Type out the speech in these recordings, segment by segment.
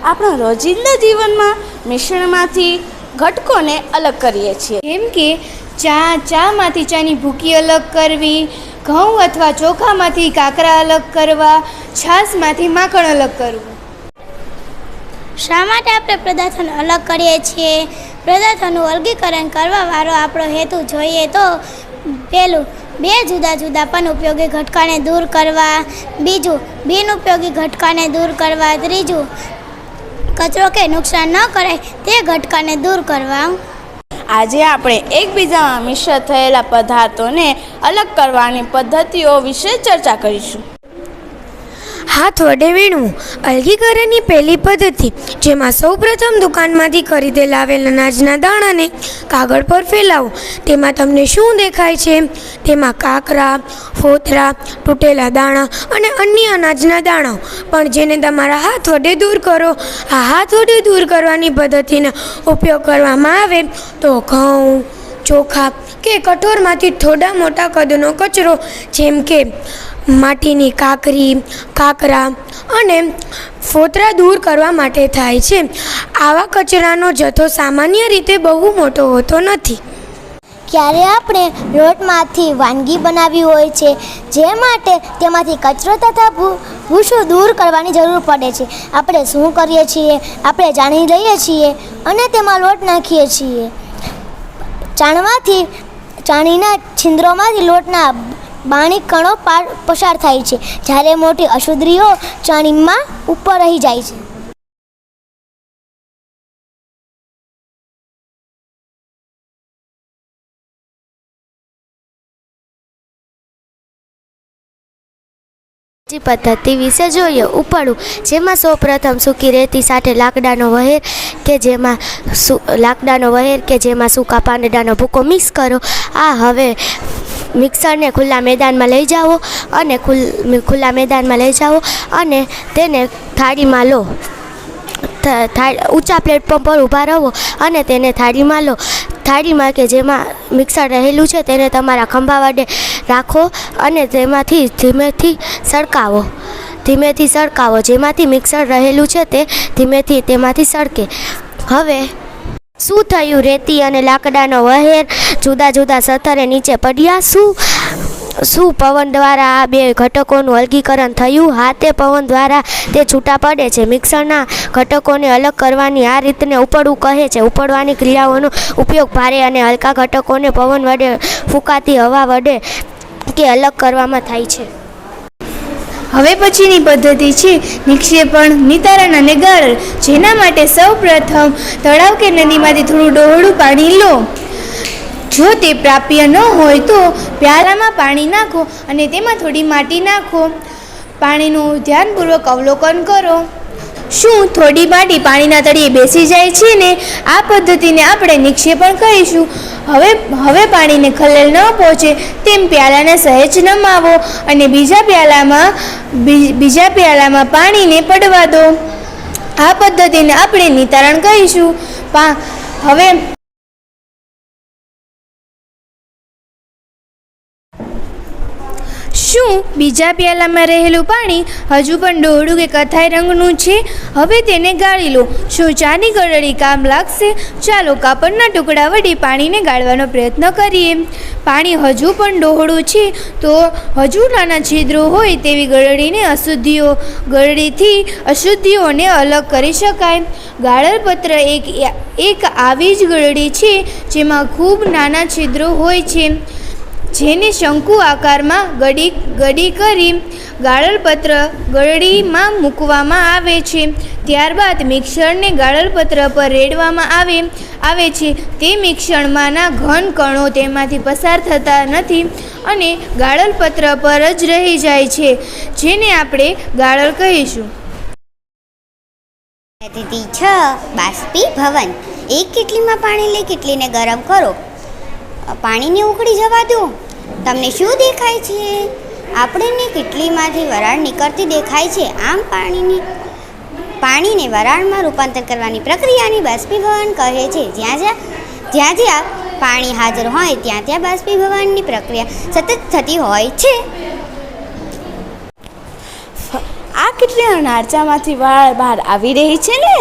આપણા રોજિંદા જીવનમાં મિશ્રણમાંથી ઘટકોને અલગ કરીએ છીએ, જેમ કે ચામાંથી ચાની ભૂકી અલગ કરવી, ઘઉં અથવા ચોખામાંથી કાકરા અલગ કરવા, છાશમાંથી માખણ અલગ કરવું. શા માટે આપણે પદાર્થોને અલગ કરીએ છીએ? પદાર્થોનું વર્ગીકરણ કરવાવાળો આપણો હેતુ જોઈએ તો પહેલું, બે જુદા જુદા પણ ઉપયોગી ઘટકાને દૂર કરવા, બીજું બિનઉપયોગી ઘટકાને દૂર કરવા, ત્રીજું કચરો કે નુકસાન ન કરે તે ઘટકાને દૂર કરવા. આજે આપણે એકબીજામાં મિશ્ર થયેલા પદાર્થોને અલગ કરવાની પદ્ધતિઓ વિશે ચર્ચા કરીશું. હાથ વડે વીણવું અલગીકરણની પહેલી પદ્ધતિ, જેમાં સૌપ્રથમ દુકાનમાંથી ખરીદેલ આવેલ અનાજના દાણાને કાગળ પર ફેલાવો. તેમાં તમને શું દેખાય છે? તેમાં કાકરા, ફોતરા, તૂટેલા દાણા અને અન્ય અનાજના દાણાઓ, પણ જેને તમારા હાથ વડે દૂર કરો. આ હાથ વડે દૂર કરવાની પદ્ધતિનો ઉપયોગ કરવામાં આવે તો ઘઉં, ચોખા કે કઠોળમાંથી થોડા મોટા કદનો કચરો, જેમ કે માટીની કાકરી, કાકરા અને ફોતરા દૂર કરવા માટે થાય છે. આવા કચરાનો જથ્થો સામાન્ય રીતે બહુ મોટો હોતો નથી. ક્યારે આપણે લોટમાંથી વાનગી બનાવી હોય છે, જે માટે તેમાંથી કચરો તથા ભૂસો દૂર કરવાની જરૂર પડે છે. આપણે શું કરીએ છીએ? આપણે ચાણી લઈએ છીએ અને તેમાં લોટ નાખીએ છીએ. ચાણીના છિદ્રોમાંથી લોટના બારીક કણો પસાર થાય છે, જ્યારે મોટી અશુદ્ધિઓ ચાણીમાં ઉપર રહી જાય છે. પદ્ધતિ વિશે જોઈએ. ઉપાડવું, જેમાં સૌપ્રથમ સૂકી રેતી સાથે લાકડાનો વહેર કે જેમાં સૂકા પાંદડાનો ભૂકો મિક્સ કરો. આ હવે મિક્સરને ખુલ્લા મેદાનમાં લઈ જાઓ અને તેને થાળીમાં લો. ઊંચા પ્લેટફોર્મ પર ઊભા રહો અને તેને થાળીમાં લો. થાળીમાં કે જેમાં મિક્સર રહેલું છે તેને તમારા ખંભા વડે રાખો અને તેમાંથી ધીમેથી સળકાવો. જેમાંથી મિક્સર રહેલું છે તે ધીમેથી તેમાંથી સળકે. હવે શું થયું? રેતી અને લાકડાનો વહેર જુદા જુદા સ્તરે નીચે પડ્યા. શું પવન દ્વારા આ બે ઘટકોનું અલગીકરણ થયું? હા, તે પવન દ્વારા તે છૂટા પડે છે. મિક્સરના ઘટકોને અલગ કરવાની આ રીતને ઉપાડવું કહે છે. ઉપાડવાની ક્રિયાઓનો ઉપયોગ ભારે અને હલકા ઘટકોને પવન વડે ફૂંકાતી હવા વડે કે અલગ કરવામાં થાય છે. હવે પછીની પદ્ધતિ છે નિક્ષેપણ, નિતારણ અને ગાળણ, જેના માટે સૌ પ્રથમ તળાવ કે નદીમાંથી થોડું ડહોળું પાણી લો. જો તે પ્રાપ્ય ન હોય તો પ્યાલામાં પાણી નાખો અને તેમાં થોડી માટી નાખો. પાણીનું ધ્યાનપૂર્વક અવલોકન કરો. શું થોડી માટી પાણીના તળિયે બેસી જાય છે ને? આ પદ્ધતિને આપણે નિક્ષેપણ કહીશું. હવે પાણીને ખલેલ ન પહોંચે તેમ પ્યાલાને સહેજ નમાવો અને બીજા પ્યાલામાં પાણીને પડવા દો. આ પદ્ધતિને આપણે નિતારણ કહીશું. હવે શું બીજા પ્યાલામાં રહેલું પાણી હજુ પણ ડોળું કે કથાઈ રંગનું છે? હવે તેને ગાળી લો. શું ચાની ગળણી કામ લાગશે? ચાલો કાપડના ટુકડા વડે પાણીને ગાળવાનો પ્રયત્ન કરીએ. પાણી હજુ પણ ડોળું છે તો હજુ નાના છિદ્રો હોય તેવી ગળણીથી અશુદ્ધિઓને અલગ કરી શકાય. ગાળણપત્ર એક આવી જ ગળણી છે જેમાં ખૂબ નાના છિદ્રો હોય છે, જેને શંકુ આકારમાં ગડી કરી ગાળણપત્ર ગળણીમાં મૂકવામાં આવે છે. ત્યારબાદ મિશ્રણને ગાળણપત્ર પર રેડવામાં આવે છે. તે મિશ્રણમાંના ઘન કણો તેમાંથી પસાર થતા નથી અને ગાળણપત્ર પર જ રહી જાય છે, જેને આપણે ગાળણ કહીશું. પદ્ધતિ 6. બાષ્પીભવન. એક કેટલીમાં પાણી લઈ કેટલીને ગરમ કરો. પાણીને ઉકળી જવા દો. તમને શું દેખાય છે? આપણને કેટલીમાંથી વરાળ નીકળતી દેખાય છે. આમ પાણીને વરાળમાં રૂપાંતર કરવાની પ્રક્રિયાને બાષ્પીભવન કહે છે. જ્યાં પાણી હાજર હોય ત્યાં બાષ્પીભવનની પ્રક્રિયા સતત થતી હોય છે. આ આ કીટલીના નાળચામાંથી વાળ બહાર આવી રહી છે ને?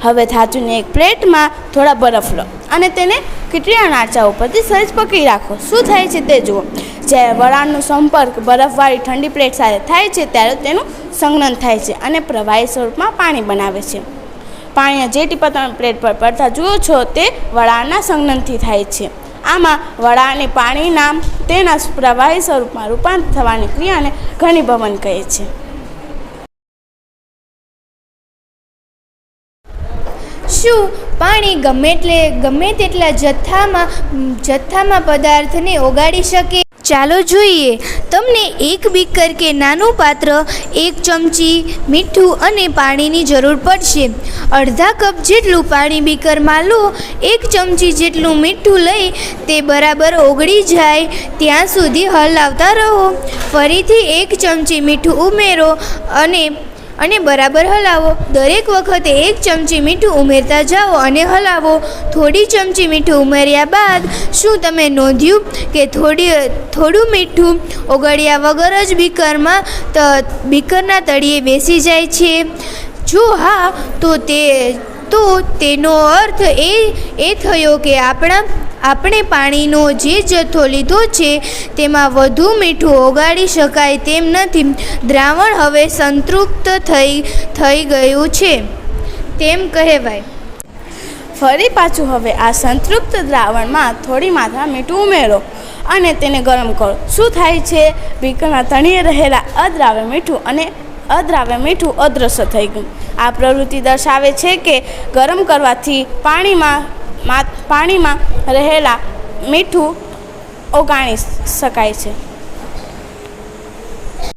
હવે ધાતુની એક પ્લેટમાં થોડા બરફ લો અને તેને કીટલીના નાળચા ઉપરથી સહેજ પકડી રાખો. શું થાય છે તે જુઓ. જ્યારે વરાળનો સંપર્ક બરફવાળી ઠંડી પ્લેટ સાથે થાય છે ત્યારે તેનું સંઘનન થાય છે અને પ્રવાહી સ્વરૂપમાં પાણી બનાવે છે. પાણીના જે ટીપા તમે પ્લેટ પર પડતા જુઓ છો તે વરાળના સંઘનનથી થાય છે. આમાં વરાળને પાણીના તેના પ્રવાહી સ્વરૂપમાં રૂપાંતર થવાની ક્રિયાને ઘનીભવન કહે છે. શું પાણી ગમે તેટલા જથ્થામાં પદાર્થને ઓગાળી શકે? ચાલો જોઈએ. તમને એક બીકર કે નાનું પાત્ર, 1 ચમચી મીઠું અને પાણીની જરૂર પડશે. અડધા કપ જેટલું પાણી બીકરમાં લો. 1 ચમચી જેટલું મીઠું લઈ તે બરાબર ઓગળી જાય ત્યાં સુધી હલાવતા રહો. ફરીથી 1 ચમચી મીઠું ઉમેરો અને બરાબર હલાવો. દરેક વખતે 1 ચમચી મીઠું ઉમેરતા જાઓ અને હલાવો. થોડી ચમચી મીઠું ઉમેર્યા બાદ શું તમે નોંધ્યું કે થોડું મીઠું ઓગળ્યા વગર જ બીકરના તળિયે બેસી જાય છે? જો હા, તો તેનો અર્થ એ થયો કે આપણે પાણીનો જે જથ્થો લીધો છે તેમાં વધુ મીઠું ઓગાળી શકાય તેમ નથી. દ્રાવણ હવે સંતૃપ્ત થઈ ગયું છે તેમ કહેવાય. ફરી પાછું હવે આ સંતૃપ્ત દ્રાવણમાં થોડી માત્રા મીઠું ઉમેરો અને તેને ગરમ કરો. શું થાય છે? બીકરના તળિયે રહેલા અદ્રાવ્ય મીઠું અદૃશ્ય થઈ ગયું. આ પ્રવૃત્તિ દર્શાવે છે કે ગરમ કરવાથી પાણીમાં રહેલા મીઠું ઓગાળી શકાય છે.